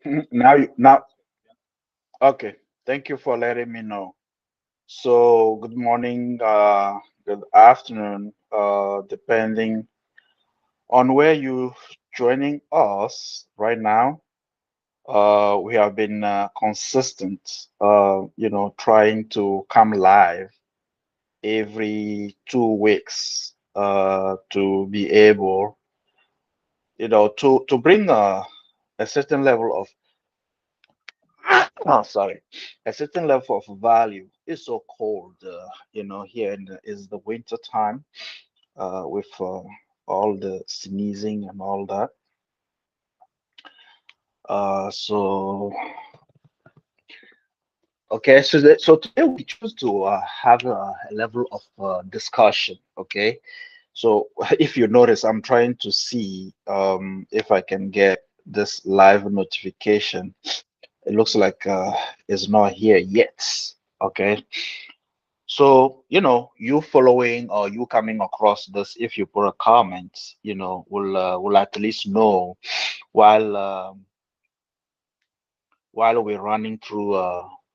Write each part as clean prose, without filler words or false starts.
Now, okay. Thank you for letting me know. So, good morning, good afternoon, depending on where you joining us right now. We have been consistent, trying to come live every 2 weeks, to be able, to bring a certain level of oh, sorry, a certain level of value. It's so cold, here is the winter time, with all the sneezing and all that. So okay, so today we choose to have a level of discussion. Okay, so if you notice, I'm trying to see if I can get this live notification. It looks like it's not here yet. Okay. So, you following or you coming across this, if you put a comment, will at least know while while we're running through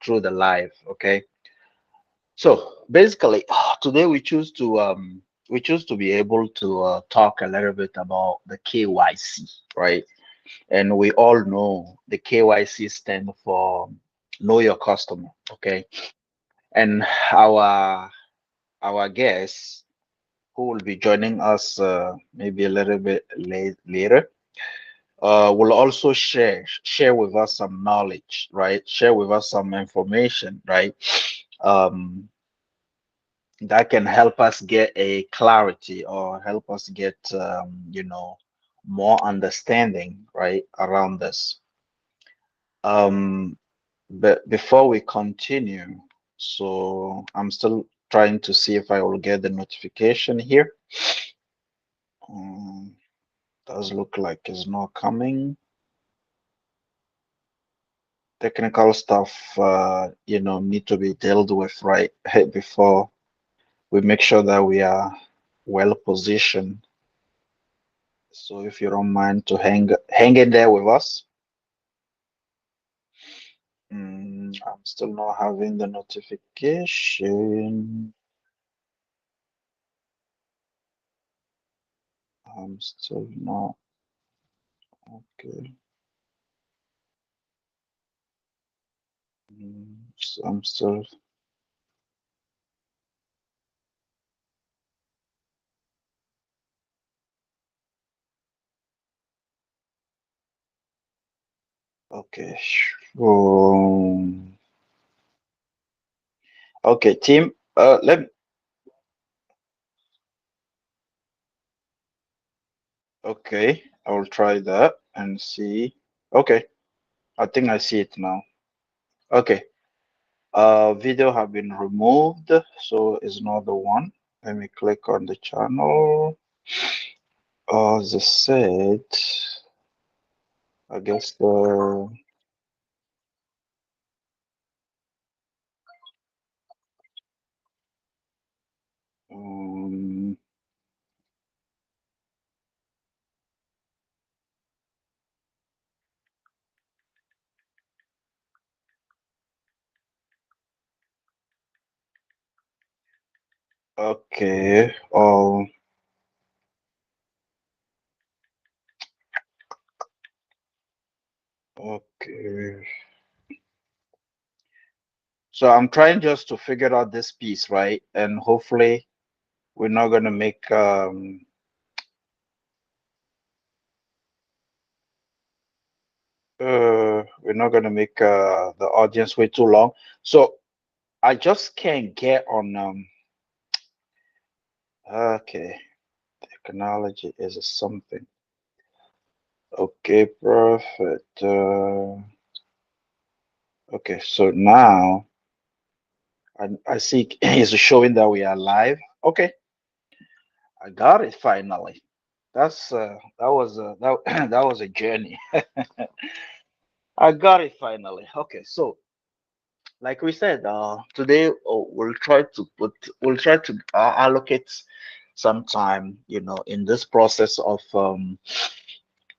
the live. Okay. So basically, today we choose to be able to talk a little bit about the KYC, right? And we all know the KYC stand for Know Your Customer. Okay. And our guest who will be joining us maybe a little bit later, will also share with us some knowledge, right? Share with us some information, right? Um, that can help us get a clarity or help us get more understanding, right, around this. Um, but before we continue, so I'm still trying to see if I will get the notification here. Um, does look like it's not coming. Technical stuff, need to be dealt with right before we make sure that we are well positioned. So if you don't mind to hang in there with us. I'm still not having the notification. I'm still not okay. I'm still okay. Okay, team. Let Okay, I will try that and see. Okay, I think I see it now. Okay, video have been removed, so it's not the one. Let me click on the channel. As I said, I guess the um, okay. Okay. So I'm trying just to figure out this piece, right? And hopefully we're not gonna make we're not gonna make the audience wait too long. So I just can't get on okay, technology is something. Okay, perfect. Okay, so now I see it's showing that we are live. Okay, I got it finally. That was a journey. I got it finally. Okay, so like we said, today we'll try to allocate some time, in this process of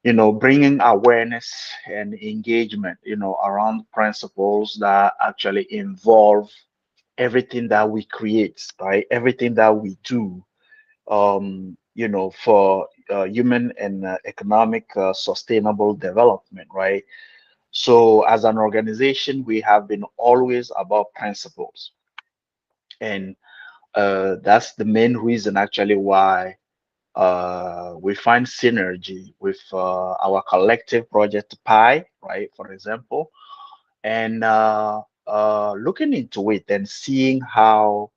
bringing awareness and engagement, around principles that actually involve everything that we create, right? Everything that we do, for human and economic sustainable development, right? So as an organization, we have been always about principles. And that's the main reason actually why we find synergy with our collective project Pi, right? For example, and looking into it and seeing how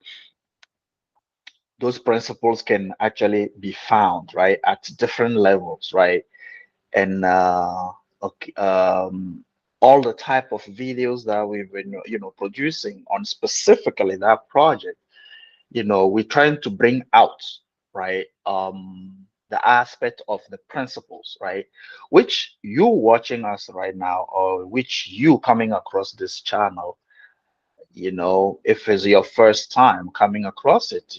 those principles can actually be found, right, at different levels, right? And okay, all the type of videos that we've been, producing on specifically that project, we're trying to bring out, right, the aspect of the principles, right, which you watching us right now, or which you coming across this channel, if it's your first time coming across it,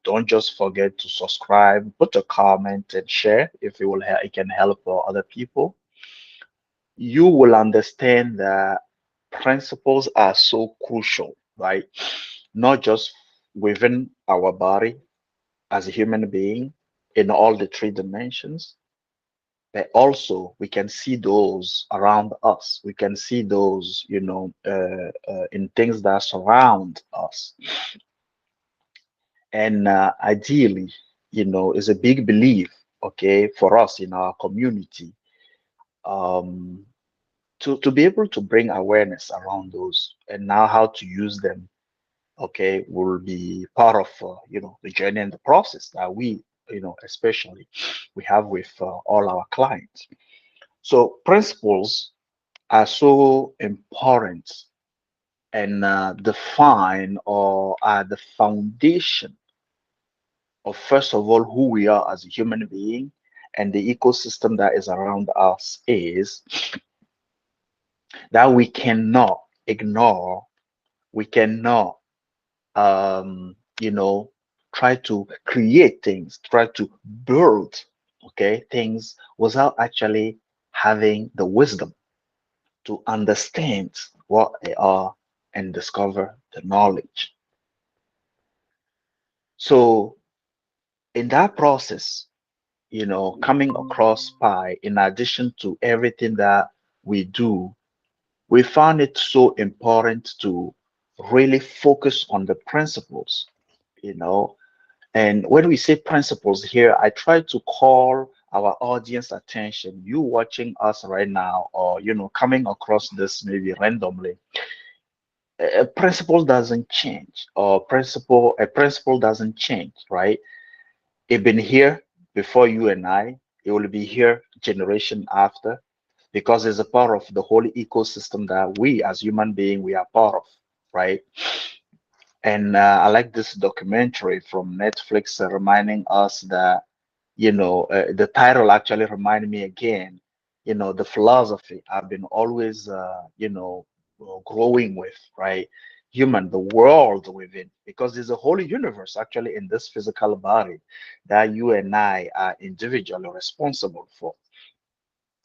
don't just forget to subscribe, put a comment and share if it can help other people. You will understand that principles are so crucial, right? Not just within our body as a human being in all the three dimensions, but also we can see those around us. We can see those, in things that surround us. And ideally, is a big belief, okay, for us in our community, um, to be able to bring awareness around those and now how to use them, okay, will be part of, the journey and the process that we, especially we have with all our clients. So principles are so important and define or are the foundation of, first of all, who we are as a human being, and the ecosystem that is around us is that we cannot ignore, we cannot, try to create things, try to build, okay, things without actually having the wisdom to understand what they are and discover the knowledge. So in that process, coming across Pi, in addition to everything that we do, we found it so important to really focus on the principles, you know. And when we say principles here, I try to call our audience attention, you watching us right now, or, coming across this maybe randomly. A principle doesn't change, or a principle doesn't change, right? It been here before you and I. It will be here generation after, because it's a part of the whole ecosystem that we as human being we are part of, right? And I like this documentary from Netflix reminding us that, the title actually reminded me again, the philosophy I've been always, growing with, right? Human, the world within, because there's a whole universe actually in this physical body that you and I are individually responsible for.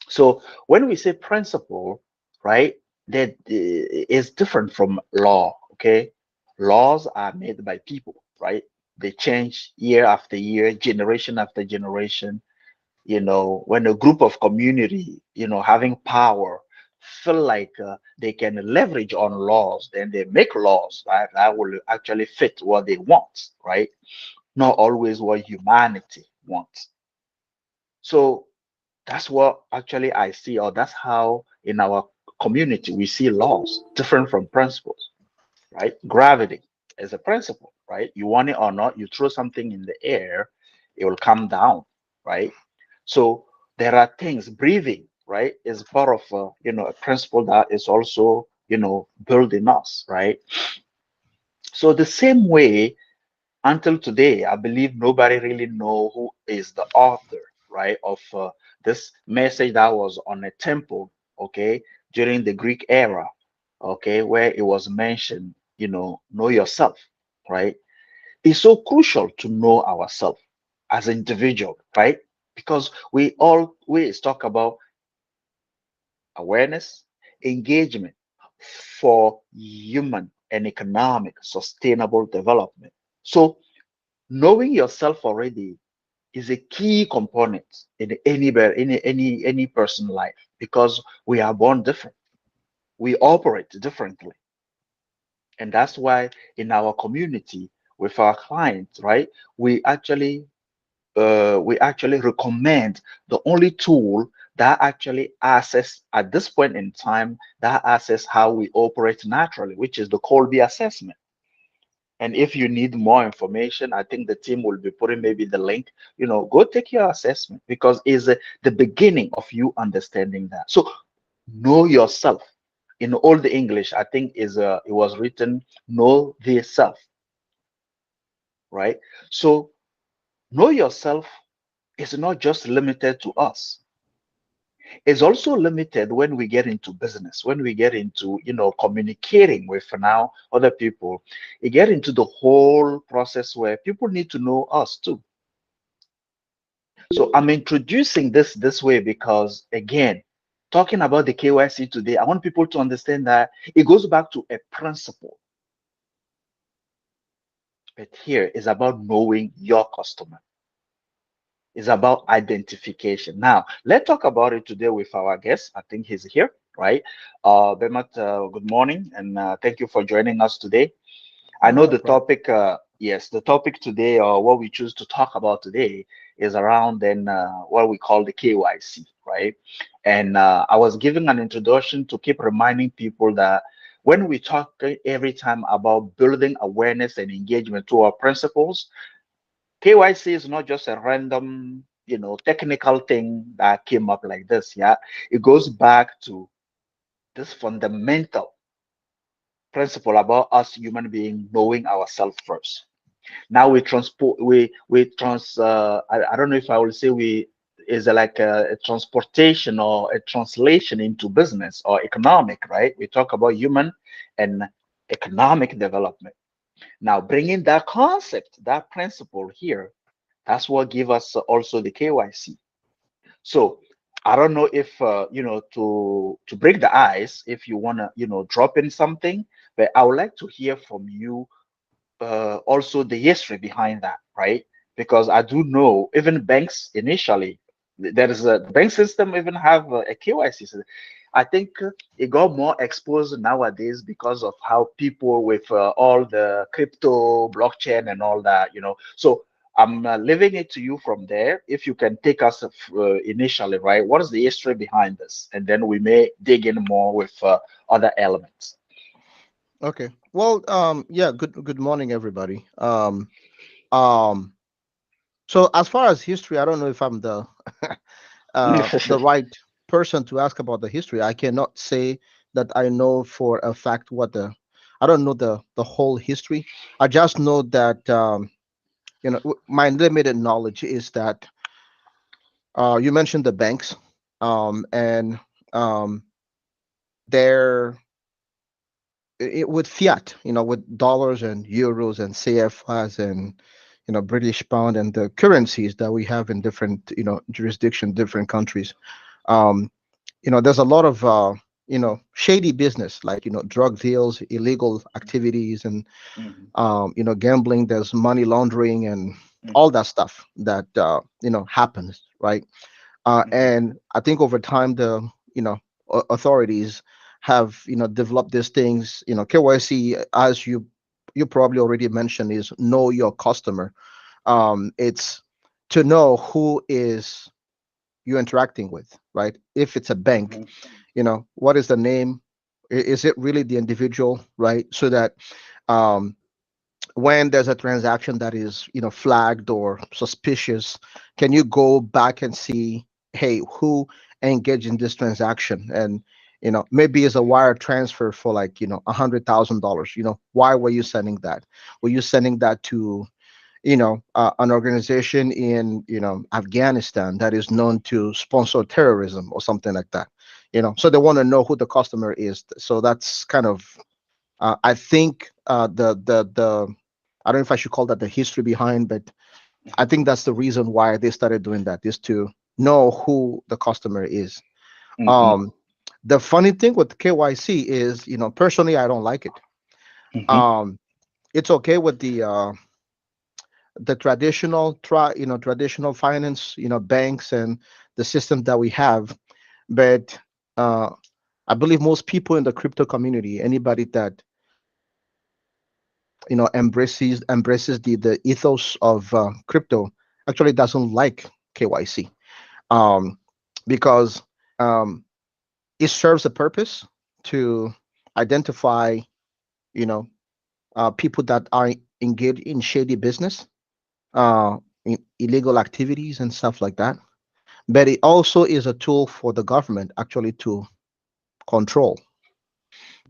So when we say principle, right, that is different from law, okay? Laws are made by people, right? They change year after year, generation after generation. When a group of community, having power, feel like they can leverage on laws, then they make laws, right, that will actually fit what they want, right? Not always what humanity wants. So that's what actually I see, or that's how in our community we see laws different from principles, right? Gravity is a principle, right? You want it or not, you throw something in the air, it will come down, right? So there are things, breathing, right, is part of a principle that is also, built in us, right? So the same way, until today, I believe nobody really know who is the author, right, of this message that was on a temple, okay, during the Greek era, okay, where it was mentioned, know yourself, right? It's so crucial to know ourselves as an individual, right? because we always talk about awareness, engagement for human and economic sustainable development. So knowing yourself already is a key component in any person life, because we are born different, we operate differently, and that's why in our community with our clients, right, we actually we actually recommend the only tool that actually assess at this point in time, that assess how we operate naturally, which is the Colby assessment. And if you need more information, I think the team will be putting maybe the link, go take your assessment, because it's the beginning of you understanding that. So know yourself. In old English, I think it was written, know thyself, right? So know yourself is not just limited to us. It's also limited when we get into business, when we get into, communicating with now other people. You get into the whole process where people need to know us too. So I'm introducing this way because, again, talking about the KYC today, I want people to understand that it goes back to a principle. But here is about knowing your customer. It's about identification. Now, let's talk about it today with our guest. I think he's here, right? Bemat, good morning, and thank you for joining us today. I know No the problem. topic, yes, the topic today, or what we choose to talk about today, is around then what we call the KYC, right? And I was giving an introduction to keep reminding people that when we talk every time about building awareness and engagement to our principles, KYC is not just a random, technical thing that came up like this. Yeah, it goes back to this fundamental principle about us human being knowing ourselves first. Now we transport, we trans. I don't know if I will say we is like a transportation or a translation into business or economic, right? We talk about human and economic development. Now bringing that concept, that principle here, that's what give us also the KYC. So I don't know if to break the ice, if you wanna drop in something, but I would like to hear from you also the history behind that, right? Because I do know even banks initially, there is a bank system even have a KYC system. I think it got more exposed nowadays because of how people with all the crypto, blockchain, and all that, So I'm leaving it to you from there. If you can take us initially, right? What is the history behind this? And then we may dig in more with other elements. Okay. Well, yeah, good morning, everybody. Um, so as far as history, I don't know if I'm the right person to ask about the history. I cannot say that I know for a fact I don't know the whole history. I just know that my limited knowledge is that you mentioned the banks, and um, they're with fiat, with dollars and euros and CFAs and British pound and the currencies that we have in different jurisdiction, different countries. Um, there's a lot of shady business, like drug deals, illegal activities, and Mhm, gambling. There's money laundering and all mhm, that stuff that happens, right? mhm, And I think over time the authorities have developed these things. KYC, as you probably already mentioned, is know your customer. It's to know who is you interacting with, right? If it's a bank, mhm, what is the name? Is it really the individual, right? So that um, when there's a transaction that is flagged or suspicious, can you go back and see, hey, who engaged in this transaction? And maybe it's a wire transfer for like $100,000. Why were you sending that? Were you sending that to an organization in Afghanistan that is known to sponsor terrorism or something like that? So they want to know who the customer is. So that's kind of I think the I don't know if I should call that the history behind, but I Mhm. think that's the reason why they started doing that, is to know who the customer is. Mhm. Um, the funny thing with KYC is, personally, I don't like it. Mhm. Um, it's okay with the traditional finance, banks and the system that we have, but uh, I believe most people in the crypto community, anybody that embraces the ethos of crypto, actually doesn't like KYC, um, because um, it serves a purpose to identify, you know, people that are engaged in shady business, in illegal activities and stuff like that. But it also is a tool for the government actually to control,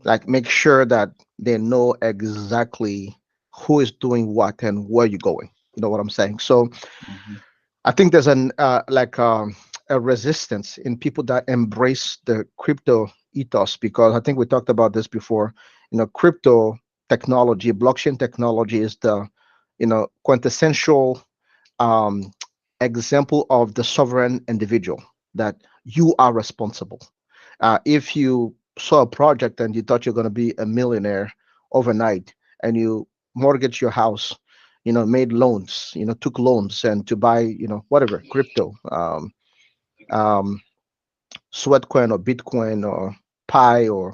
like make sure that they know exactly who is doing what and where you're going. You know what I'm saying? So Mhm. I think there's a resistance in people that embrace the crypto ethos, because I think we talked about this before. Crypto technology, blockchain technology is the quintessential um, example of the sovereign individual, that you are responsible. If you saw a project and you thought you're going to be a millionaire overnight, and you mortgage your house, made loans, took loans and to buy, whatever crypto, um, Sweatcoin or Bitcoin or Pi or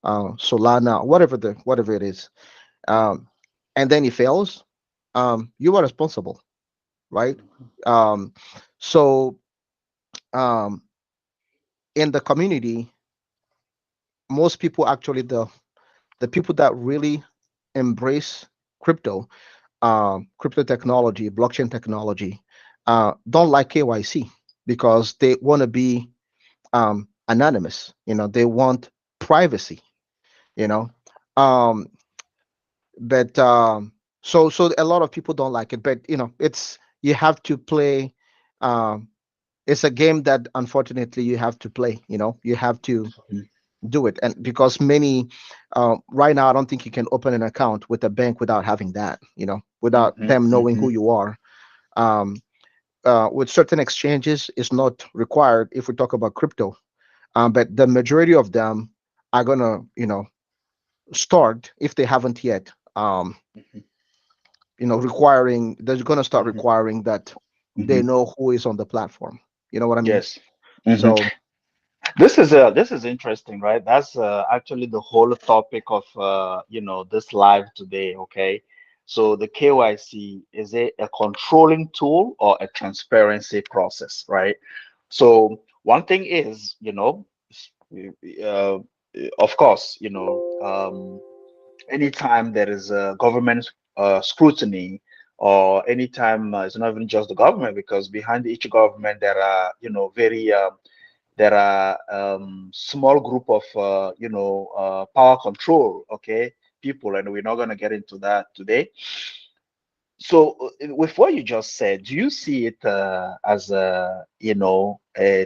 Solana, whatever it is, um, and then it fails, you are responsible, right? Um, so um, in the community, most people actually, the people that really embrace crypto, crypto technology, blockchain technology, don't like KYC, because they want to be anonymous. They want privacy. You know, um, but so a lot of people don't like it. But it's you have to play. Um, it's a game that unfortunately you have to play. You have to do it, and because many right now, I don't think you can open an account with a bank without having that, without Mhm. them knowing who Mhm. you are. um, with certain exchanges, it's not required if we talk about crypto, but the majority of them are gonna start, if they haven't yet, Mhm. requiring they're gonna start Mhm. requiring that they Mhm. know who is on the platform. You know what I mean? Yes. Mhm. So This is interesting, right? That's actually the whole topic of this live today. Okay, so the KYC, is it a controlling tool or a transparency process, right? So one thing is, uh, of course, anytime there is a government scrutiny, or anytime it's not even just the government, because behind each government there are very there are small group of power control, okay, people, and we're not going to get into that today. So with what you just said, do you see it as a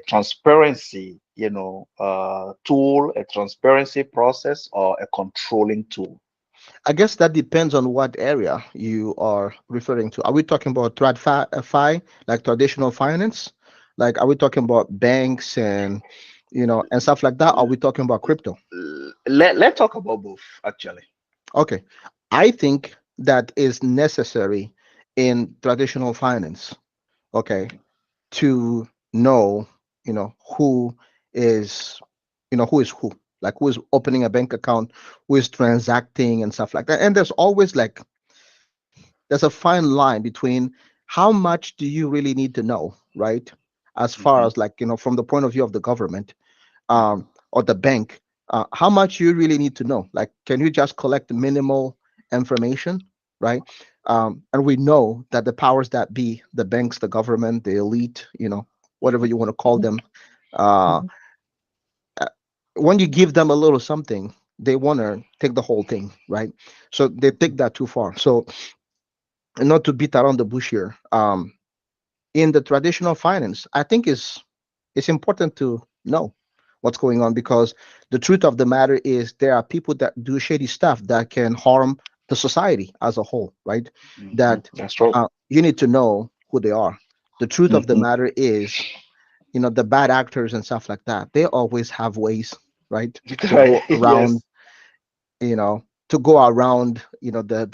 transparency tool, a transparency process, or a controlling tool? I guess that depends on what area you are referring to. Are we talking about TradFi, like traditional finance? Like, are we talking about banks and stuff like that? Are we talking about crypto? Let's talk about both, actually. Okay. I think that is necessary in traditional finance, okay, to know, who is, who is who, like who is opening a bank account, who is transacting and stuff like that. And there's a fine line between how much do you really need to know, right? As far Hmm. as, like, from the point of view of the government, or the bank, how much you really need to know. Like, can you just collect minimal information, right? And we know that the powers that be, the banks, the government, the elite, whatever you want to call them, uh, Hmm. uh, when you give them a little something, they want to take the whole thing, right? So they take that too far. So, and not to beat around the bush here, in the traditional finance, I think it's important to know what's going on, because the truth of the matter is there are people that do shady stuff that can harm the society as a whole, right? Hmm. That That's true. you need to know who they are. The truth of the Hmm. matter is, the bad actors and stuff like that, they always have ways, right, to Right. go around, Yes. the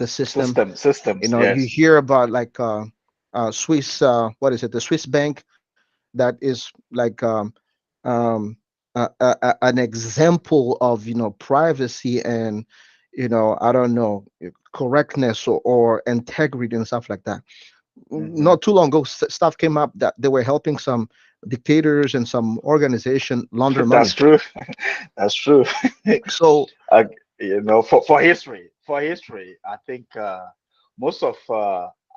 system. Systems. You Yes. hear about like Swiss, what is it, the Swiss bank that is like an example of privacy and I don't know, correctness or integrity and stuff like that. Hmm. Not too long ago, stuff came up that they were helping some dictators and some organization launder That's money. true. That's true. So uh, for history, I think most of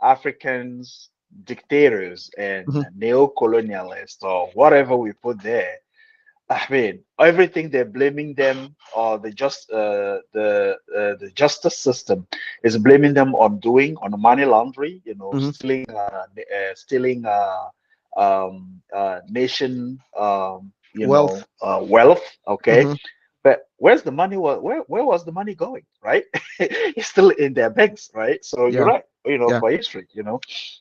Africans, dictators and mhm, neo-colonialists or whatever we put there, I mean, everything they're blaming them, or the justice system is blaming them on doing on money laundering, mhm, stealing nation wealth. wealth. Okay, Mhm, but where's the money? Where was the money going? Right? It's still in their banks, right? So you're yeah, right. yeah, For history.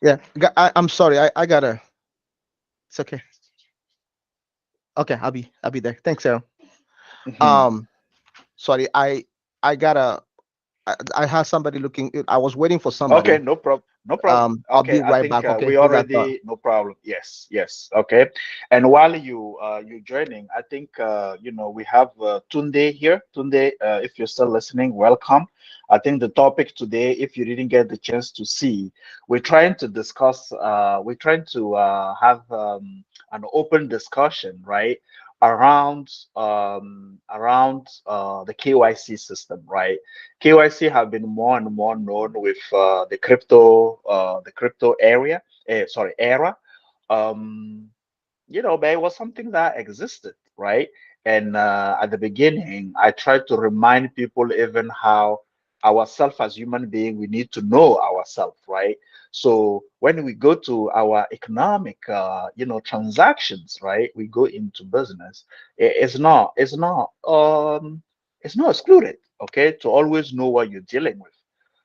yeah. I'm sorry, I gotta. It's okay. Okay, I'll be there. Thanks, Sarah. Mhm. Um, sorry, I gotta. I had somebody looking. I was waiting for Okay, somebody. no problem. No problem. I'll be Okay, I right think back. Okay, we we got the. already no problem. Yes, yes. Okay. And while you joining, I think we have Tunde here. Tunde, if you're still listening, welcome. I think the topic today, if you didn't get the chance to see, we're trying to discuss. We're trying to have an open discussion, right? Around the KYC system, right? KYC have been more and more known with the crypto era. Um, but it was something that existed, right? And at the beginning, I tried to remind people even how ourselves as human being, we need to know ourselves, right? So when we go to our economic, transactions, right? We go into business. It's not excluded, okay? To always know what you're dealing with.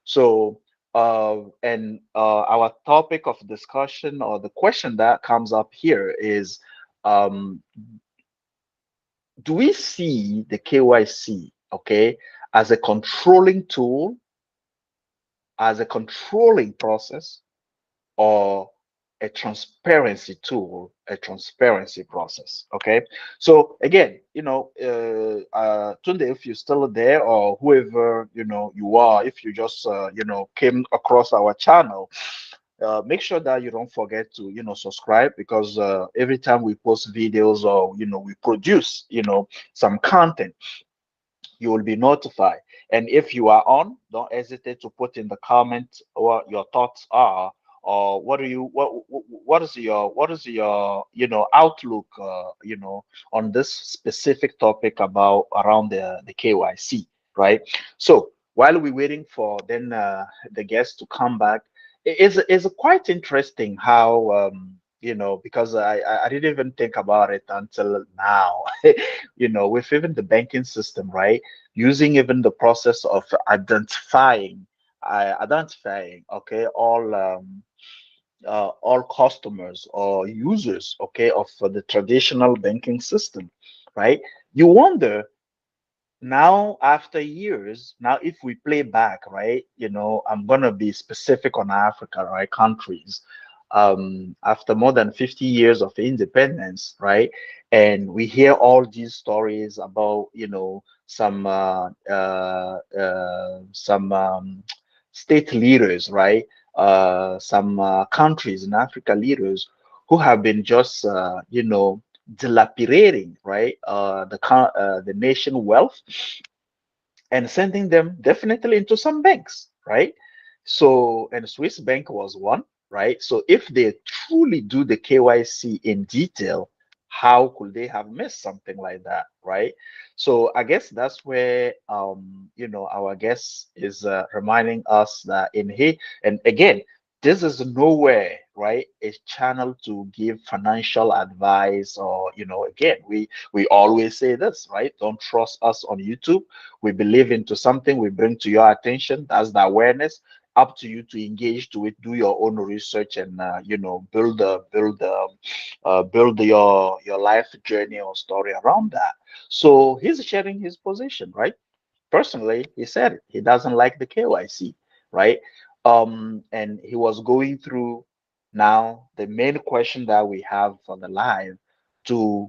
So and our topic of discussion, or the question that comes up here, is um, do we see the KYC, okay, as a controlling tool, as a controlling process, or a transparency tool, a transparency process? Okay. So again, Tunde, if you're still there, or whoever you are, if you just came across our channel, make sure that you don't forget to subscribe, because every time we post videos, or we produce some content, you will be notified. And if you are on, don't hesitate to put in the comment what your thoughts are, or what is your outlook on this specific topic about around the KYC, right? So while we're waiting for then the guests to come back, it's quite interesting how because I didn't even think about it until now. With even the banking system, right? Using even the process of identifying, okay, all customers or users, okay, of the traditional banking system, right? You wonder now, after years, now if we play back, right, I'm gonna be specific on Africa, right, countries, after more than 50 years of independence, right, and we hear all these stories about some state leaders, right, some countries in Africa leaders who have been just dilapidating, right, the nation wealth, and sending them definitely into some banks, right? So, and Swiss Bank was one, right? So, if they truly do the KYC in detail, how could they have missed something like that, right? So, I guess that's where our guest is reminding us that and again, this is nowhere, right, a channel to give financial advice, or again, we always say this, right? Don't trust us on YouTube. We believe into something, we bring to your attention. That's the awareness. Up to you to engage to it, do your own research, and build your life journey or story around that. So he's sharing his position, right? Personally, he said it. He doesn't like the KYC, right? And he was going through now the main question that we have for the live, to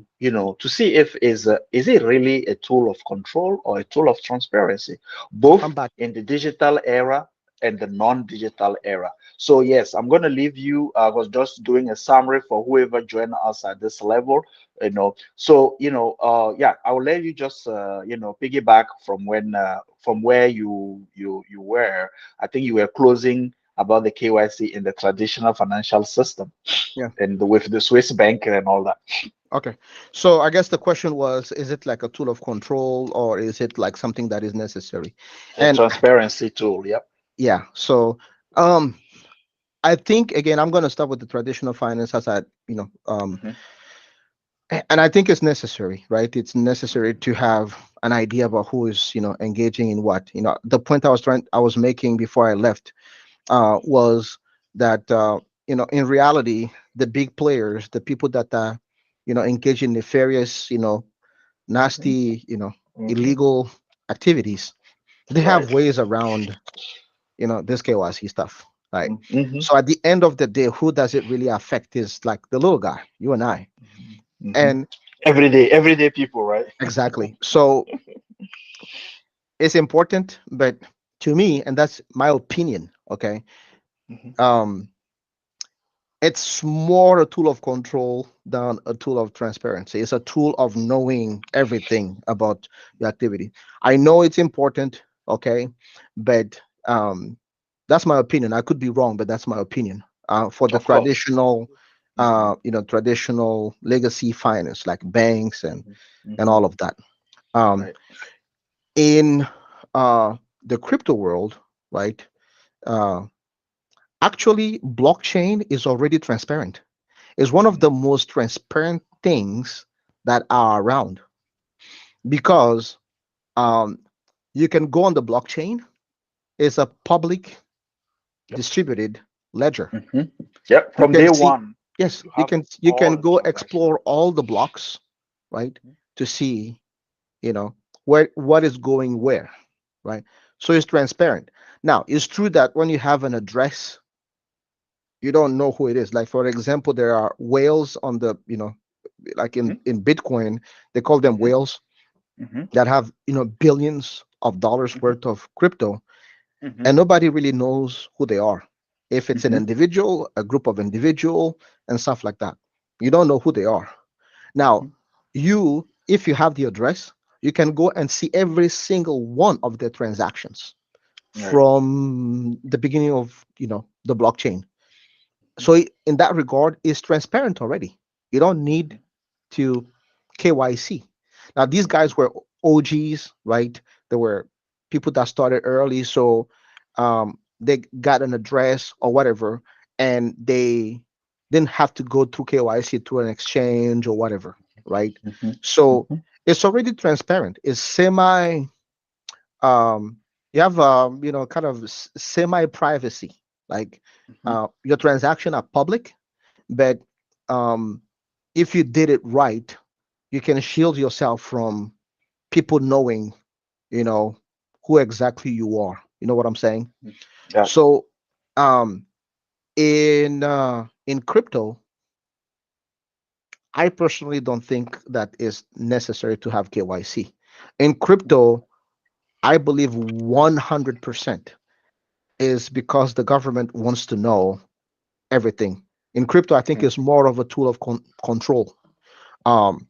see if is it really a tool of control or a tool of transparency, both I'm back. in the digital era and the non-digital era. So yes, I'm going to leave you. I was just doing a summary for whoever joined us at this level. So yeah, I will let you just piggyback from from where you were. I think you were closing about the KYC in the traditional financial system, Yeah. and with the Swiss banker and all that. Okay. So I guess the question was, is it like a tool of control or is it like something that is necessary? A And transparency tool. Yep. yeah, so um I think again I'm going to start with the traditional finance as Hmm. and I think it's necessary, right? It's necessary to have an idea about who is, engaging in what. The point I was making before I left was that in reality, the big players, the people that are, engage in nefarious, Hmm. nasty, Hmm. illegal activities, they Right. have ways around, this KYC stuff. Right. Hmm. So at the end of the day, who does it really affect is like the little guy, you and I. Hmm. And Everyday people, right? exactly. So it's important, but to me, and that's my opinion, okay, Hmm. um, it's more a tool of control than a tool of transparency. It's a tool of knowing everything about your activity. I know it's important, okay, but that's my opinion. I could be wrong, but that's my opinion. For the Of course. Hmm. traditional legacy finance like banks Hmm. and Hmm. all of that. Um, Right. in the crypto world, right? Uh, Actually, blockchain is already transparent. It's one of Hmm. the most transparent things that are around because um, you can go on the blockchain. It's a public Yep. distributed ledger. Hmm. Yep. You From can day see, one, yes, you you have can all the go transactions. explore all the blocks, right, Mhm. to see, you know, where what is going where, right? So it's transparent. Now, it's true that when you have an address, you don't know who it is. Like for example, there are whales on the, like Mhm. in Bitcoin, they call them Mhm. whales Mhm. that have, billions of dollars Mhm. worth of crypto, Mhm. and nobody really knows who they are. If it's an Mhm. individual, a group of individual, and stuff like that, you don't know who they are. Now, Mhm. if you have the address, you can go and see every single one of their transactions Right. from the beginning of, the blockchain. Mhm. So in that regard, it's transparent already. You don't need Mhm. to KYC. Now, these guys were OGs, right? They were people that started early, so they got an address or whatever, and they didn't have to go through KYC through an exchange or whatever, right? Mhm. So Mhm. it's already transparent. It's semi. Um, you have kind of semi privacy, like Mhm. your transaction are public, but um, if you did it right, you can shield yourself from people knowing, you know, who exactly you are. You know what I'm saying? Mhm. Yeah. So, um, in crypto, I personally don't think that is necessary to have KYC. In crypto, I believe 100% is because the government wants to know everything. In crypto, I think Mhm. it's more of a tool of control. Um,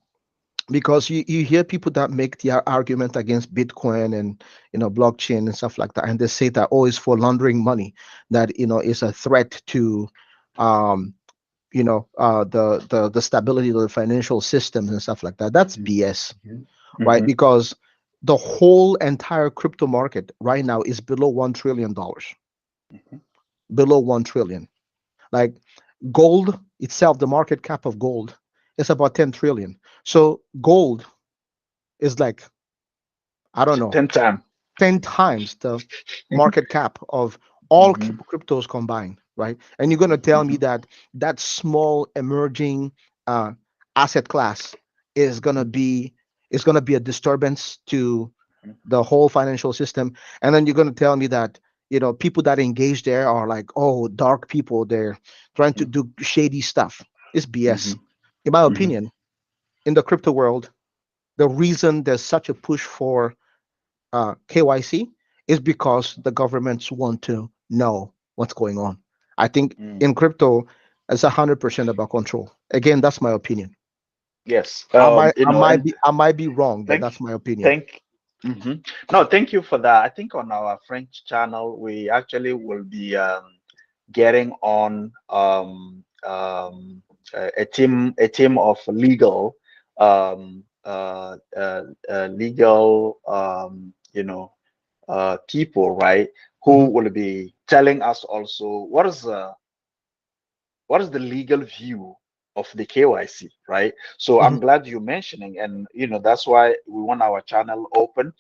because you hear people that make the argument against Bitcoin and blockchain and stuff like that, and they say that it's for laundering money, that is a threat to um, the stability of the financial systems and stuff like that. That's Mhm. BS, Mhm. right? Mhm. Because the whole entire crypto market right now is below $1 trillion, Mhm. below 1 trillion. Like gold itself, the market cap of gold is about 10 trillion. So gold is like, I don't know, 10 times. 10 times the market cap of all Hmm. cryptos combined, right? And you're going to tell me Hmm. that that small emerging uh, asset class is going to be a disturbance to the whole financial system. And then you're going to tell me that, people that engage there are like, oh, dark people, they're trying to do shady stuff. It's BS. Hmm. In my Hmm. opinion, in the crypto world, the reason there's such a push for KYC is because the governments want to know what's going on. I think Mm. in crypto, it's 100% about control. Again, that's my opinion. Yes. And I might be wrong, but thank, that's my opinion. thank. Hmm. No, thank you for that. I think on our French channel, we actually will be getting on a team of legal people, right? Who Hmm. will be telling us also what is the legal view of the KYC, right? So Hmm. I'm glad you're mentioning, and that's why we want our channel open.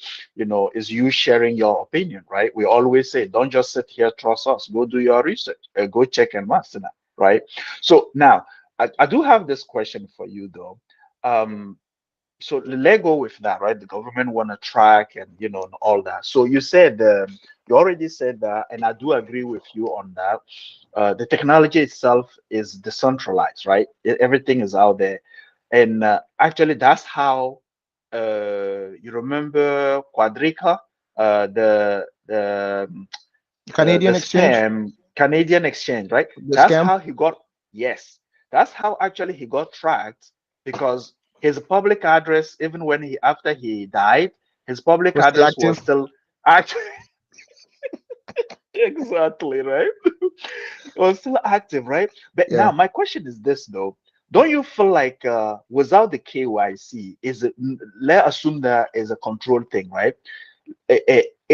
Is you sharing your opinion, right? We always say, don't just sit here, trust us. Go do your research. Go check and master that, right? So now, I do have this question for you though. Um, so let go with that, right? The government want to track and and all that. So you already said that, and I do agree with you on that. The technology itself is decentralized, right? Everything is out there, and actually, that's how you remember Quadrica, the Canadian exchange, scam Canadian exchange, right? the That's scam. how he got. Yes, that's how actually he got tracked because his public address, even when he after he died, his public Was still address was active. still actually exactly right. It was still active, right? But Yeah. now my question is this though. Don't you feel like without the KYC, let's assume that is a control thing, right?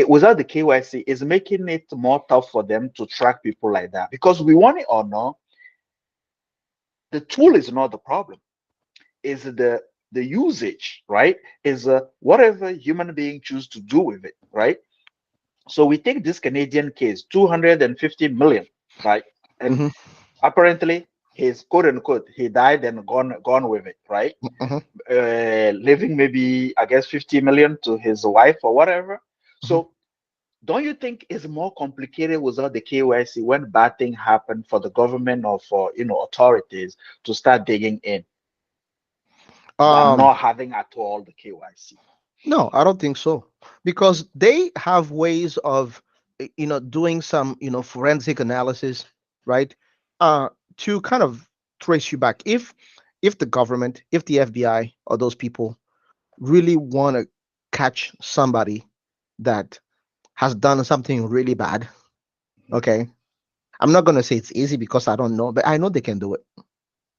Without the KYC, is making it more tough for them to track people like that. Because we want it or not, the tool is not the problem. Is the usage, right? Is whatever human being choose to do with it, right? So we take this Canadian case, 250 million, right? And Hmm. apparently he's quote unquote he died and gone with it, right? Hmm. Leaving maybe I guess 50 million to his wife or whatever. Hmm. So don't you think it's more complicated without the KYC when bad thing happen for the government or for authorities to start digging in than Um, not having at all the KYC? no, I don't think so because they have ways of, doing some, forensic analysis, right? Uh, to kind of trace you back. If the government, if the FBI or those people really want to catch somebody that has done something really bad, okay, I'm not going to say it's easy because I don't know, but I know they can do it.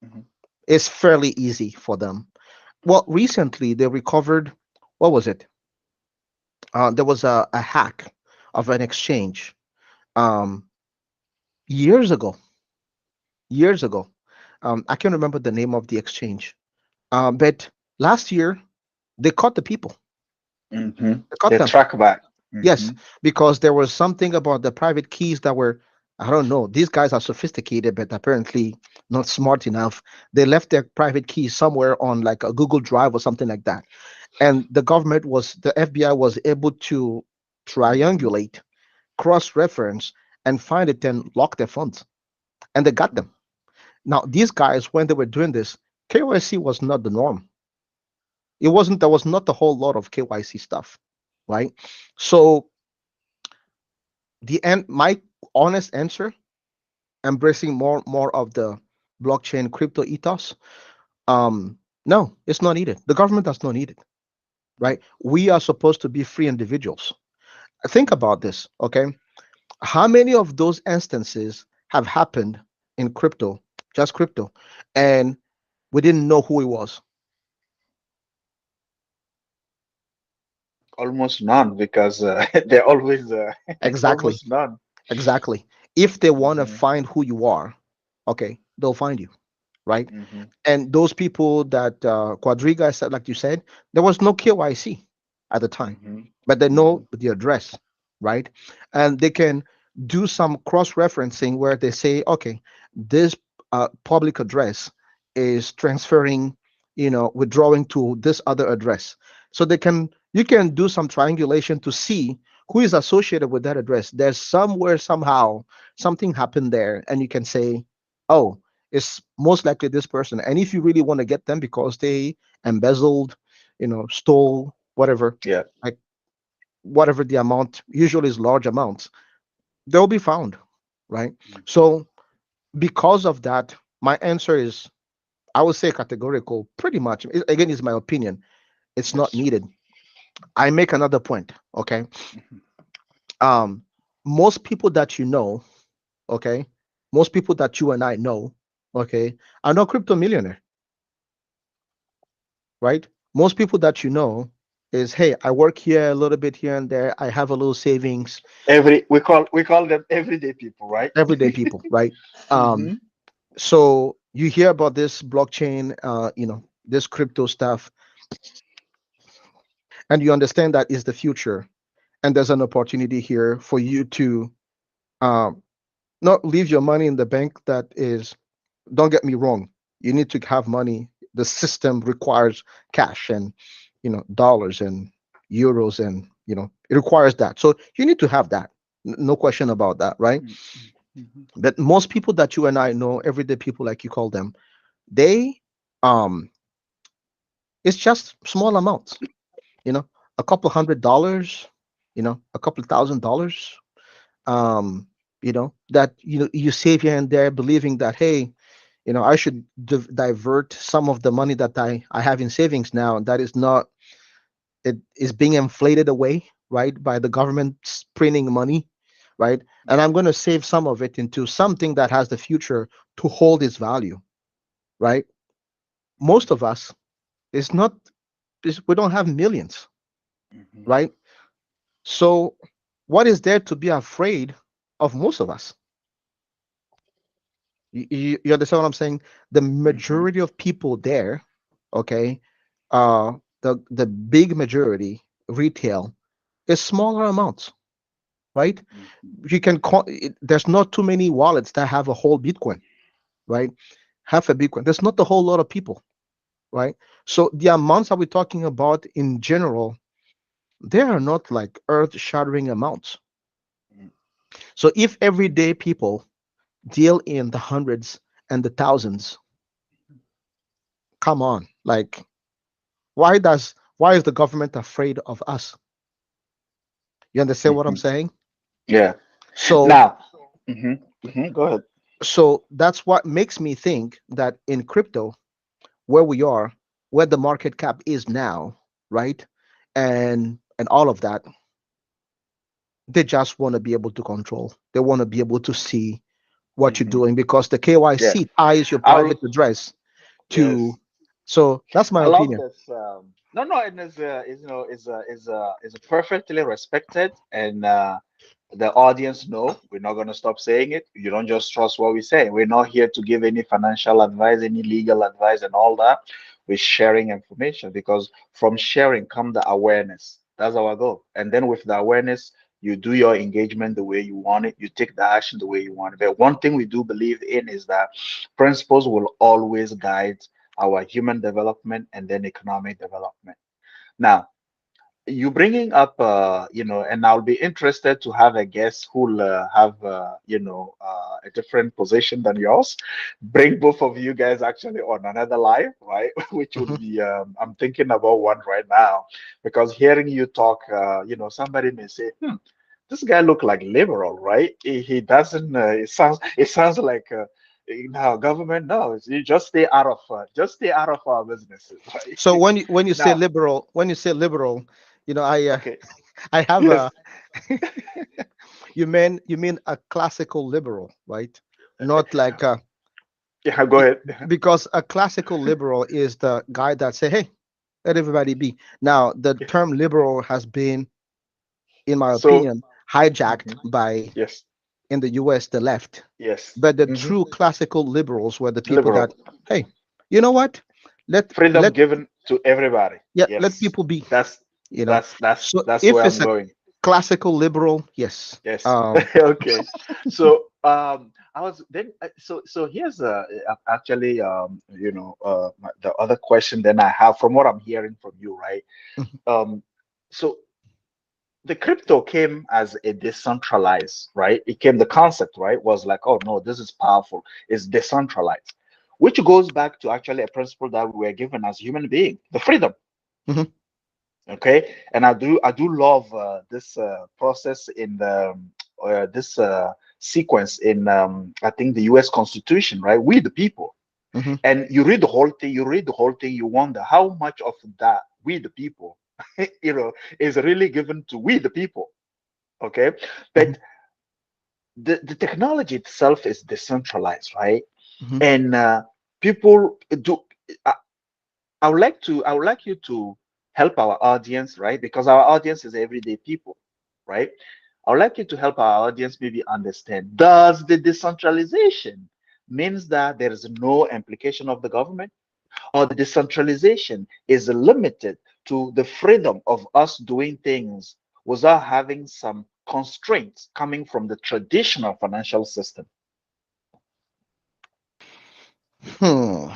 Mhm. It's fairly easy for them. Well, recently they recovered, what was it? There was a hack of an exchange um, years ago. Years ago. I can't remember the name of the exchange, but last year they caught the people. Mm-hmm. They caught The them. track back. Mm-hmm. Yes, because there was something about the private keys that were, I don't know, these guys are sophisticated, but apparently not smart enough. They left their private keys somewhere on like a Google Drive or something like that. And the FBI was able to Mm-hmm. triangulate, cross reference, and find it and lock their funds. And they got them. Now, these guys, when they were doing this, KYC was not the norm. There was not a whole lot of KYC stuff, right? So my honest answer, embracing more of the blockchain crypto ethos, um, no, it's not needed. The government does not need it, right? We are supposed to be free individuals. Think about this, okay? How many of those instances have happened in crypto, just crypto, and we didn't know who it was? Almost none because they're always Exactly, almost none. exactly. If they want to Mhm. find who you are, okay, they'll find you, right? Mm-hmm. And those people that Quadriga said, like you said, there was no KYC at the time, Mm-hmm. but they Mm-hmm. know the address, right? And they can do some cross-referencing where they say, okay, this public address is transferring, withdrawing to this other address. So you can do some triangulation to see who is associated with that address. There's somewhere, somehow, something happened there, and you can say, oh, it's most likely this person. And if you really want to get them because they embezzled, stole whatever, Yeah. like whatever the amount, usually is large amounts, they'll be found, right? So because of that, my answer is, I would say categorical, pretty much. Again, is my opinion. It's not Yes. needed. I make another point, okay? Mm-hmm. Um, most people that you know, okay, most people that you and I know, okay, are not crypto millionaire, right? Most people that you know is, hey, I work here a little bit here and there. I have a little savings. We call them everyday people, right? Everyday people, right? Um, Mm-hmm. so you hear about this blockchain, this crypto stuff, and you understand that is the future, and there's an opportunity here for you to um, not leave your money in the bank. That is, don't get me wrong, you need to have money. The system requires cash and dollars and euros, and it requires that. So you need to have that. No question about that, right? Mm-hmm. But most people that you and I know, everyday people like you call them, they um it's just small amounts, you know, a couple $100, a couple $1,000, um, that you save here and there, believing that, hey, I should divert some of the money that I have in savings now. That is not, it is being inflated away, right, by the government printing money, right? And Yeah. I'm going to save some of it into something that has the future to hold its value, right? Most of us, it's not, we don't have millions, Mm-hmm. right? So what is there to be afraid of most of us? You understand what I'm saying? The Mm-hmm. majority of people there, okay, the big majority retail is smaller amounts, right? Mm-hmm. You can call it, there's not too many wallets that have a whole Bitcoin, right? Half a Bitcoin. There's not a whole lot of people, right? So the amounts that we're talking about in general, they are not like earth-shattering amounts. So if everyday people deal in the hundreds and the thousands, come on, like why is the government afraid of us? You understand what I'm Mm-hmm. saying? Yeah. So Now, go ahead. so that's what makes me think that in crypto, where we are, where the market cap is now, right? And all of that, they just want to be able to control. They want to be able to see what you're Mm-hmm. doing because the Yeah. KYC ties your I'll private address to. Yes. So that's my I love opinion. this. No, no, and is perfectly respected, and the audience know we're not going to stop saying it. You don't just trust what we say. We're not here to give any financial advice, any legal advice, and all that. We're sharing information because from sharing come the awareness. That's our goal. And then with the awareness, you do your engagement the way you want it. You take the action the way you want it. But one thing we do believe in is that principles will always guide our human development and then economic development. Now, you bringing up and I'll be interested to have a guest who'll have a different position than yours, bring both of you guys actually on another live, right? Which would Mhm. be I'm thinking about one right now, because hearing you talk, somebody may say, this guy look like liberal, right? He doesn't it sounds like government. No, you just stay out of our businesses, So right? when you say Now, liberal, I okay. I have Yes. a you mean a classical liberal, right? Not like Yeah, go be- ahead. because a classical liberal is the guy that say, hey, let everybody be. Now the term liberal has been, in my So, opinion, hijacked mhm, by yes. in the US, the left, Yes. but the Hmm. true classical liberals were the people Liberal. that, hey, you know what? Let Freedom let given to everybody. yeah, let Yes. people be, That's you know. that's that's So that's if where it's I'm a going. classical liberal, yes. Yes. Okay. So I was then so here's actually the other question then I have from what I'm hearing from you, right? Mhm. Um so the crypto came as a decentralized, right? It came, the concept, right, was like, oh no, this is powerful. It's decentralized, which goes back to actually a principle that we were given as human being, the freedom. Mhm. Okay, and I do love this process in the this sequence in I think the U.S. Constitution, right? We the people, Mhm. and you read the whole thing. You read the whole thing. You wonder how much of that we the people, is really given to we the people. Okay, Mhm. but the technology itself is decentralized, right? Mhm. And people do. I, I would like you to help our audience, right? Because our audience is everyday people, right? I would like you to help our audience maybe understand. Does the decentralization means that there is no implication of the government, or the decentralization is limited to the freedom of us doing things without having some constraints coming from the traditional financial system? Hmm.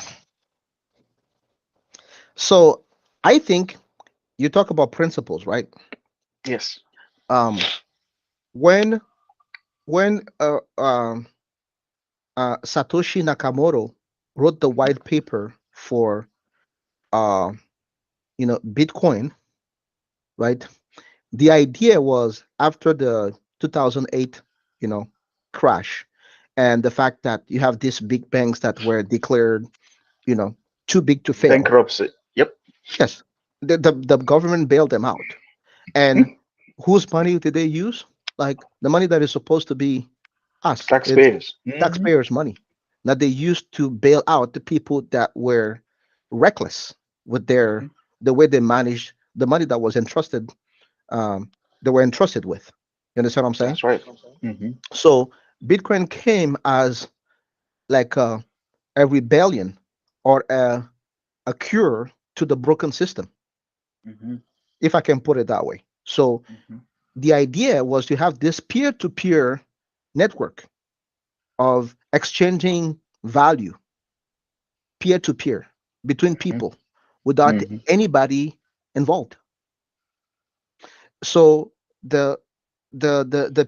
So I think you talk about principles, right? Yes. Um, when when Satoshi Nakamoto wrote the Mhm. white paper for uh, Bitcoin, right? The idea was after the 2008, you know, crash, and the fact that you have these big banks that were declared, you know, too big to fail. Bankruptcy. Yep. Yes, the government bailed them out. And Mhm. whose money did they use? Like the money that is supposed to be us. It's Taxpayers. Hmm. taxpayers' money that they used to bail out the people that were reckless with Hmm. the way they managed the money that was entrusted, um, they were entrusted with. You understand what I'm saying? That's right. Hmm. So Bitcoin came as like a rebellion or a cure to the broken system, Hmm. if I can put it that way. So Hmm. the idea was to have this peer-to-peer network of exchanging value peer-to-peer between Hmm. people without Hmm. anybody involved. So the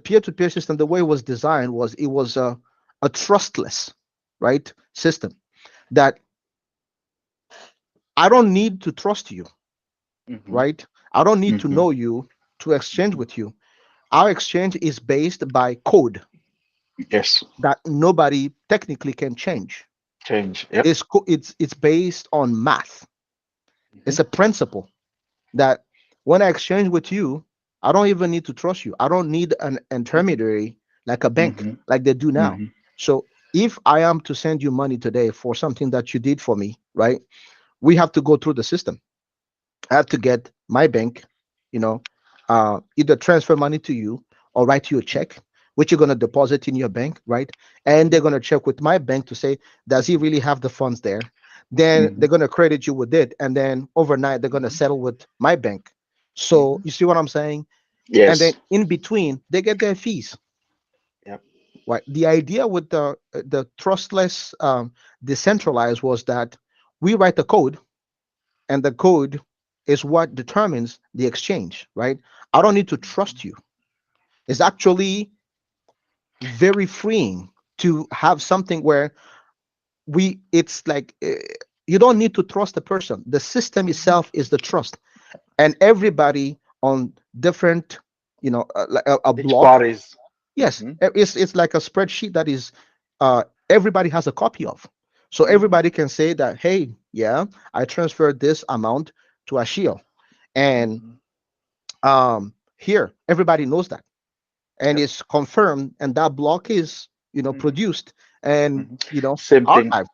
peer-to-peer system, the way it was designed was it was a trustless, right, system that I don't need to trust you, Hmm. right? I don't need to Hmm. know you to exchange with you. Our exchange is based by code Yes. that nobody technically can change. Change. Yep. It's based on math. It's Hmm. a principle that when I exchange with you, I don't even need to trust you. I don't need an intermediary like a bank, Hmm. like they do now. Hmm. So if I am to send you money today for something that you did for me, right? We have to go through the system. I have to get my bank, you know, either transfer money to you or write you a check, which you're going to deposit in your bank, right? And they're going to check with my bank to say, does he really have the funds there? Then Hmm. they're going to credit you with it. And then overnight, they're going to settle with my bank. So Hmm. you see what I'm saying? And then Yes. in between, they get their fees, Yep. right? The idea with the trustless, decentralized was that we write the code and the code is what determines the exchange, right? I don't need to trust you. It's actually very freeing to have something where it's like you don't need to trust the person. The system Hmm. itself is the trust, and everybody on different, like a Each block. parties. Yes, Hmm. it's like a spreadsheet that is everybody has a copy of. So Hmm. everybody can say that, hey, yeah, I transferred this amount to Ashil. And Hmm. here everybody knows that and Yep. it's confirmed and that block is Hmm. produced and Hmm. Same thing. archived.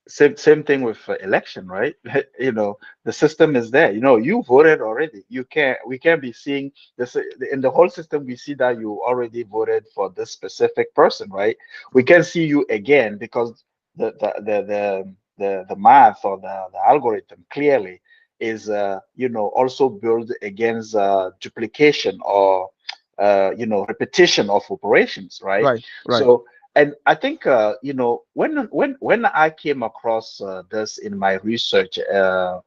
same thing with election, right? You know, the system is there. You know, you voted already. You can't We can't be seeing this in the whole system. We see that you already voted for this specific person, right? We can see you again because the math or the algorithm clearly is you know, also built against duplication or you know, repetition of operations, right? Right, right. So, and I think you know, when I came across this in my research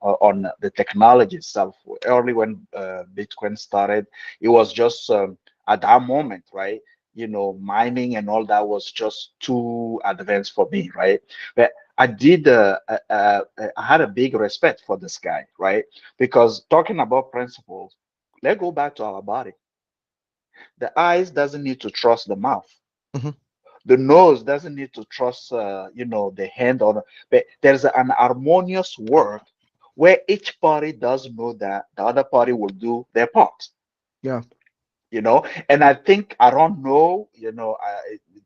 on the technology itself, early when Bitcoin started, it was just at that moment, right? You know, mining and all that was just too advanced for me, right? But I did I had a big respect for this guy, right? Because talking about principles, let's go back to our body. The eyes doesn't need to trust the mouth. Hmm. The nose doesn't need to trust you know, the hand, or but there's an harmonious work where each party does know that the other party will do their part, Yeah. you know. And I think, I don't know, you know,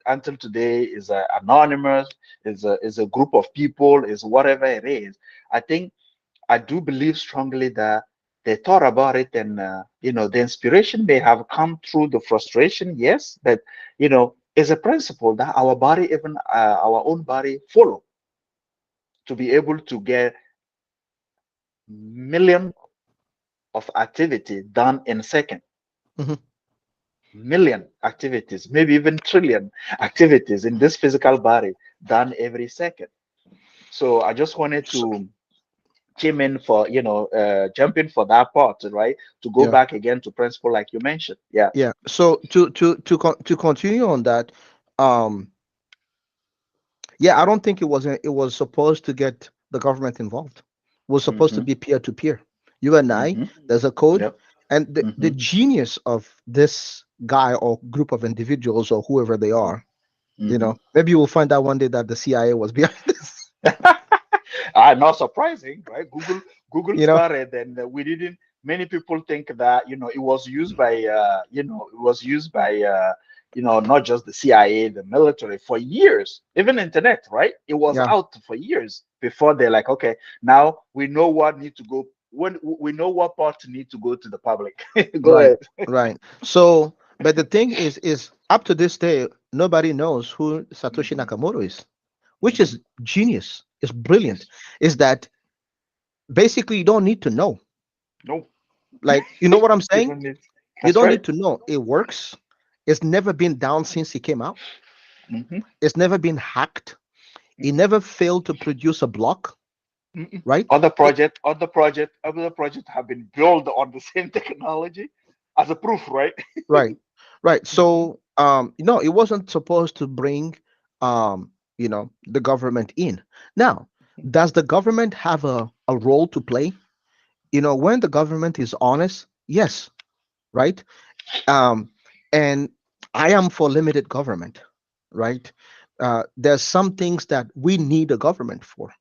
until today is anonymous, is a group of people, is whatever it is. I think, I do believe strongly that they thought about it, and you know, the inspiration may have come through the frustration, yes, but you know, is a principle that our body, even our own body, follow to be able to get million of activity done in second, Hmm. million activities, maybe even trillion activities in this physical body done every second. So I just wanted So, to chime in for, you know, jump in for that part, right? To go yeah, back again to principle like you mentioned. Yeah. yeah. So to continue on that, um, yeah, I don't think it was supposed to get the government involved. It was supposed to Mm-hmm. be peer to peer. You and I, Mm-hmm. there's a code, Yep. and the Mm-hmm. genius of this guy or group of individuals or whoever they are, Mm-hmm. maybe you will find out one day that the CIA was behind this. Not surprising, right? Google You know, started, and we didn't. Many people think that, you know, it was used by you know, it was used by you know, not just the CIA, the military for years, even internet, right? It was yeah, out for years before they're like, okay, now we know what need to go, when we know what part need to go to the public. Go right, ahead. right. So, but the thing is up to this day, nobody knows who Satoshi Hmm. Nakamoto is, which Hmm. is genius. Is brilliant. Is that basically you don't need to know. No. Like, you know what I'm You saying? don't need. You That's don't right. need to know. It works. It's never been down since it came out. Hmm. It's never been hacked. It never failed to produce a block, Mm-mm. right? It, Other project have been built on the same technology as a proof, right? right, right. Hmm. So, it wasn't supposed to bring, the government in. Now, does the government have a role to play? When the government is honest, yes, right? Um, and I am for limited government, right? There's some things that we need a government for.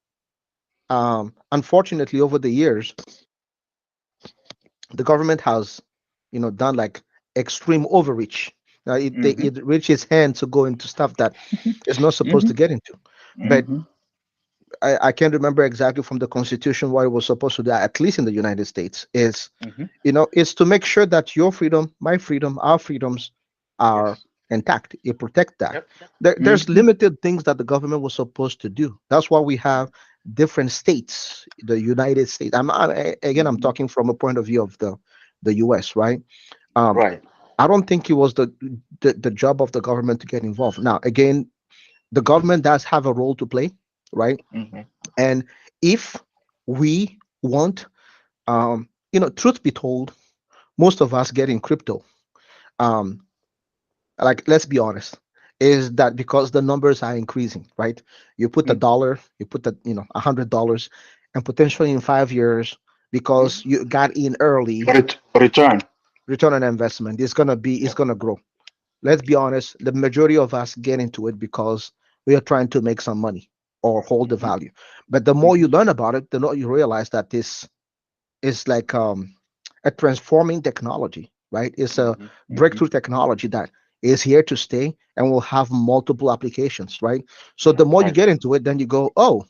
Unfortunately, over the years, the government has, done like extreme overreach. Hmm. It reaches hand to go into stuff that it's not supposed Hmm. to get into. But Hmm. I can't remember exactly from the Constitution what it was supposed to do, at least in the United States, is Hmm. it's to make sure that your freedom, my freedom, our freedoms are Yes. intact. It protect that. Yep. There's Hmm. limited things that the government was supposed to do. That's why we have different states. The United States. Again, I'm Hmm. talking from a point of view of the U.S. Right? Um, Right. I don't think it was the job of the government to get involved. Now, again, the government does have a role to play, right? Hmm. And if we want, truth be told, most of us get in crypto. Um, like, let's be honest, is that because the numbers are increasing, right? You put a dollar, you put $100, and potentially in 5 years, because Hmm. you got in early, Return. return on investment is Yep. gonna grow. Let's be honest, the majority of us get into it because we are trying to make some money or hold the Hmm. value. But the more you Hmm. learn about it, the more you realize that this is like a transforming technology, right? It's a Hmm. Hmm. breakthrough technology that is here to stay and will have multiple applications, right? So the That's more you right. get into it, then you go, oh,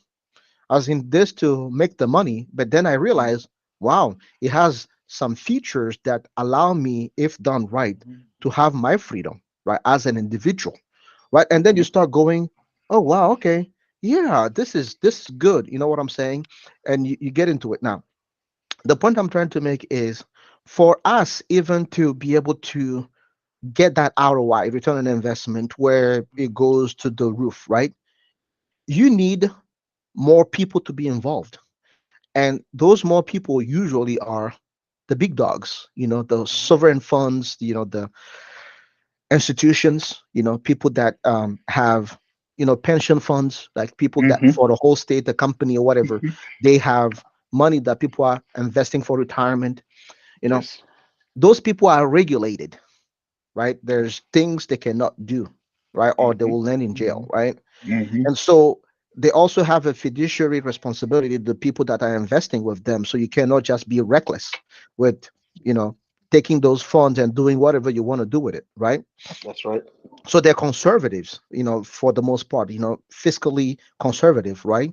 as in this to make the money. But then I Mhm. realized, wow, it has some features that allow me, if done right, Mhm. to have my freedom, right, as an individual, right? And then you Yep. start going, oh wow, okay, yeah, this is good. You know what I'm saying? And you get into it now. The point I'm trying to make is for us even to be able to get that ROI, return on investment, where it goes to the roof, right? You need more people to be involved. And those more people usually are the big dogs, the Mhm. sovereign funds, the institutions, people that have, pension funds, like people that Mhm. for the whole state, the company or whatever, Mhm. they have money that people are investing for retirement. You know, Yes. those people are regulated, right? There's things they cannot do, right? Or they Mhm. will land in jail, Mhm. right? Mhm. And so they also have a fiduciary responsibility, the people that are investing with them. So you cannot just be reckless with, you know, taking those funds and doing whatever you want to do with it, right? That's right. So they're conservatives, for the most part, fiscally conservative, right?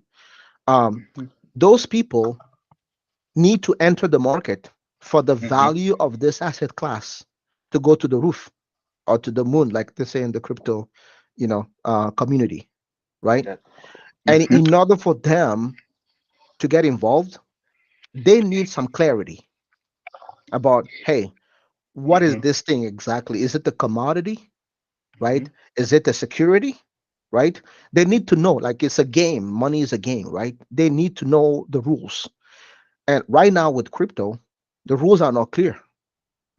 Um, Mhm. those people need to enter the market for the Mhm. value of this asset class to go to the roof or to the moon, like they say in the crypto, community, right? That. And Mhm. in order for them to get involved, they need some clarity about, hey, what is Mhm. this thing exactly? Is it a commodity, right? Mhm. Is it a security, right? They need to know, like it's a game. Money is a game, right? They need to know the rules. And right now with crypto, the rules are not clear.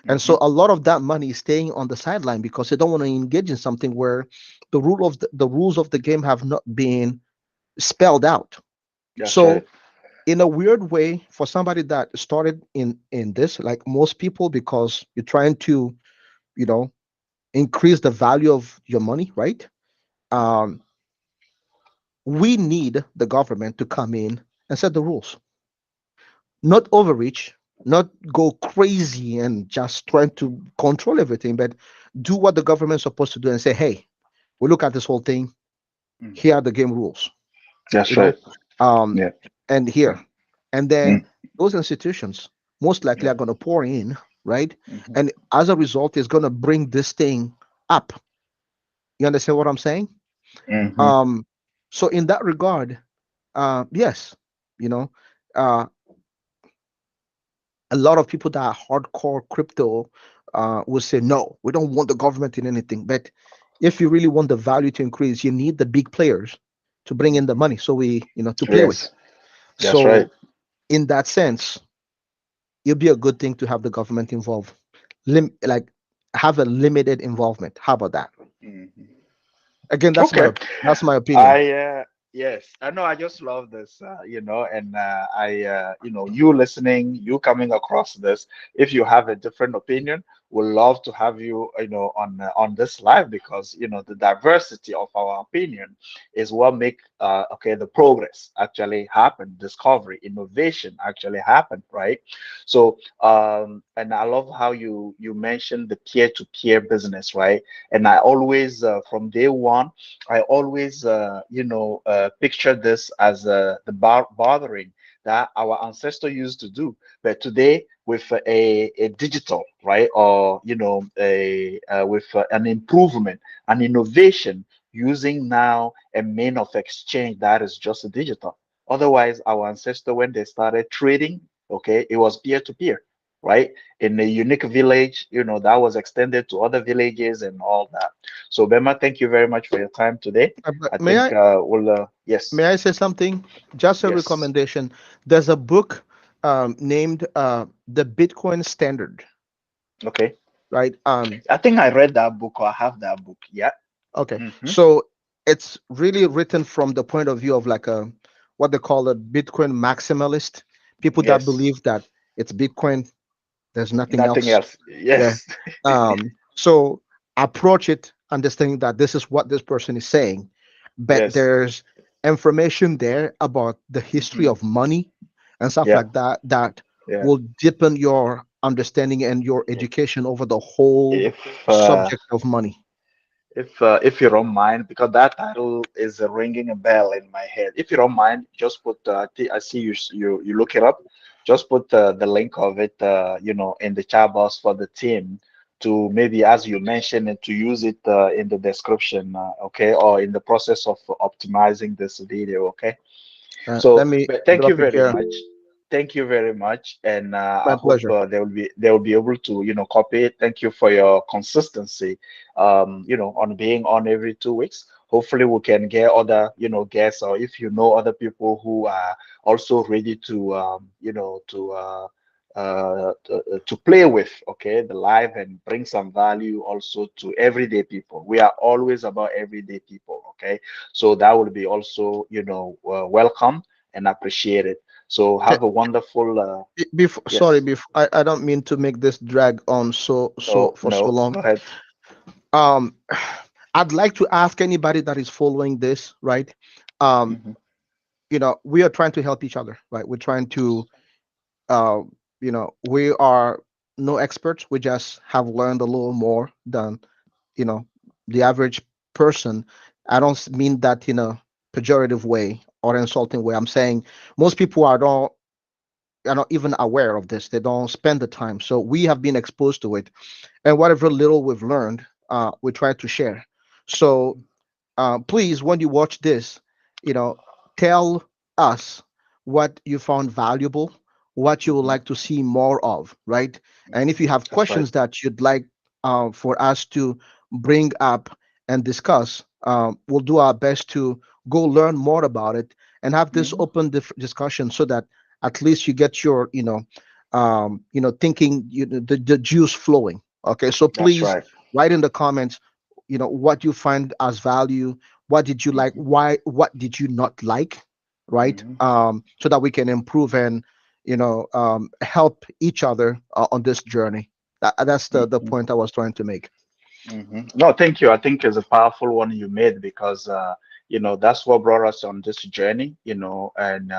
And so Mhm. a lot of that money is staying on the sideline because they don't want to engage in something where the rules of the game have not been spelled out. That's So right. in a weird way, for somebody that started in this, like most people, because you're trying to, you know increase the value of your money, right? um we need the government to come in and set the rules, not overreach, not go crazy and just trying to control everything, but do what the government's supposed to do and say, hey, we look at this whole thing, here Mhm. are the game rules, you That's know right. um Yeah. and here, and then Mm. those institutions most likely Yeah. are going to pour in, right? Mhm. And as a result, it's going to bring this thing up. You understand what I'm saying? Mhm. um so in that regard, yes, you know uh a lot of people that are hardcore crypto will say, no, we don't want the government in anything. But if you really want the value to increase, you need the big players to bring in the Mhm. money, so we, to play with. Yes. That's right. So in that sense, it'll be a good thing to have the government involved. Like have a limited involvement. How about that? Mhm. Again, that's Okay. my opinion. I yes, I know. I just love this, and you listening, you coming across this. If you have a different opinion, we'd love to have you, on this live because the diversity of our opinion is what make the progress actually happen, discovery, innovation actually happen, right? So and I love how you mentioned the peer-to-peer business, right? And I always from day one. I always, picture this as the bartering that our ancestor used to do. But today, with a digital, right, or with an improvement, an innovation, using now a mean of exchange that is just digital. Otherwise, our ancestor, when they started trading, okay, it was peer to peer, right? In a unique village, that was extended to other villages and all that. So, Bema, thank you very much for your time today. But I think may yes, I say something? Just a yes, recommendation. There's a book named The Bitcoin Standard, okay. right? I think I read that book or I have that book. Yeah. Okay. Mm-hmm. So it's really written from the point of view of like a what they call a Bitcoin maximalist, people that Yes. believe that it's Bitcoin, there's nothing Nothing else. else. Yeah. Yes. So approach it understanding that this is what this person is saying, but Yes. there's information there about the history Mm-hmm. of money and stuff Yeah. like that that Yeah. will deepen your understanding and your education over the whole If subject of money. if you don't mind, because that title is ringing a bell in my head. If you don't mind, just put. I see you look it up. Just put the link of it, in the chat box for the team to maybe, as you mentioned, and to use it in the description, okay, or in the process of optimizing this video, okay. Let So, me but thank you drop it very here. much. Thank you very much, and I My hope pleasure. they will be able to copy it. Thank you for your consistency, on being on every 2 weeks. Hopefully, we can get other guests, or if you know other people who are also ready to to play with, okay, the live and bring some value also to everyday people. We are always about everyday people, okay. So that will be also welcome and appreciated. So Okay, have a wonderful before, sorry, yes. before I don't mean to make this drag on No, for so no, long. go ahead. Um, I'd like to ask anybody that is following this, right? Um, Hmm. we are trying to help each other, right? We're trying to, uh, we are no experts. We just have learned a little more than you know the average person. I don't mean that in a pejorative way or insulting way. I'm saying most people are not even aware of this. They don't spend the time. So we have been exposed to it, and whatever little we've learned, we try to share. So please, when you watch this, you know, tell us what you found valuable, what you would Hmm. like to see more of, right? And if you have That's right. questions that you'd like for us to bring up and discuss, we'll do our best to go learn more about it and have this Hmm. open discussion so that at least you get your, thinking, the juice flowing. Okay, so That's please right. write in the comments what you find as value, what did you like, Hmm. what did you not like, right? Hmm. So that we can improve and help each other on this journey. That's the Hmm. point I was trying to make. No, thank you. I think it's a powerful one you made because that's what brought us on this journey, and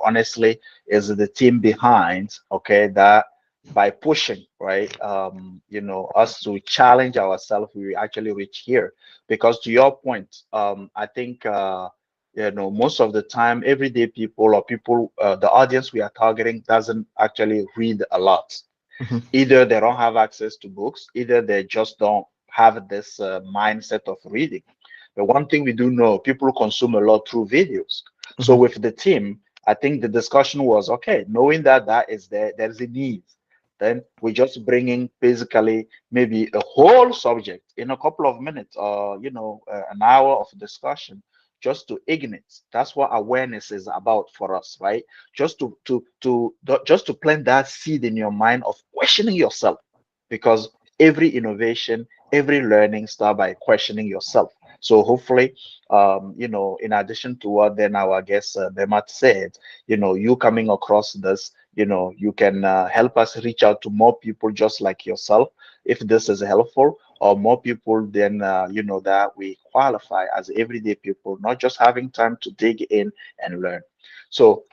honestly, is the team behind, okay, that by pushing, right, us to challenge ourselves, we actually reach here. Because to your point, I think most of the time, everyday people or people, the audience we are targeting doesn't actually read a lot. Mhm, Either they don't have access to books, either they just don't have this mindset of reading. But one thing we do know, people consume a lot through videos. So mhm, with the team, I think the discussion was okay, knowing that there's a need, then we're just bringing basically maybe a whole subject in a couple of minutes, or an hour of discussion, just to ignite. That's what awareness is about for us, right? Just just to plant that seed in your mind of questioning yourself, because every innovation, every learning start by questioning yourself. So hopefully, in addition to what then our guest Bemat said, you coming across this, you can help us reach out to more people just like yourself if this is helpful, or more people then that we qualify as everyday people, not just having time to dig in and learn. So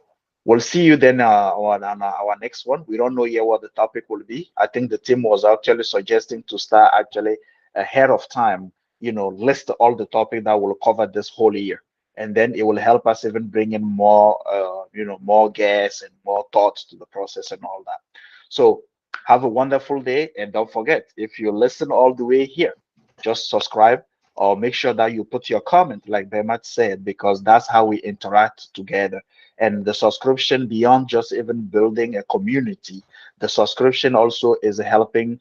we'll see you then on our next one. We don't know yet what the topic will be. I think the team was actually suggesting to start actually ahead of time, list all the topic that will cover this whole year. And then it will help us even bring in more, more guests and more thoughts to the process and all that. So have a wonderful day. And don't forget, if you listen all the way here, just subscribe or make sure that you put your comment, like Bemat said, because that's how we interact together. And the subscription, beyond just even building a community, the subscription also is helping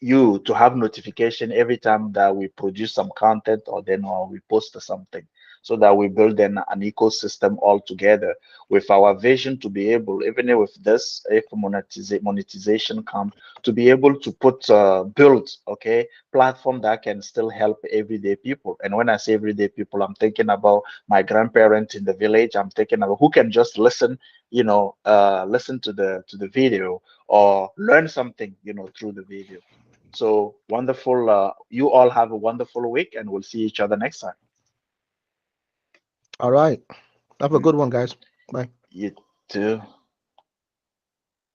you to have notification every time that we produce some content, or we post something, so that we build an ecosystem all together with our vision to be able, even with this, if monetization comes, to be able to put build, okay, platform that can still help everyday people. And when I say everyday people, I'm thinking about my grandparents in the village. I'm thinking about who can just listen, listen to the video, or learn something, through the video. So wonderful. You all have a wonderful week, and we'll see each other next time. all right, have a Mm, good one, guys. Bye. you too.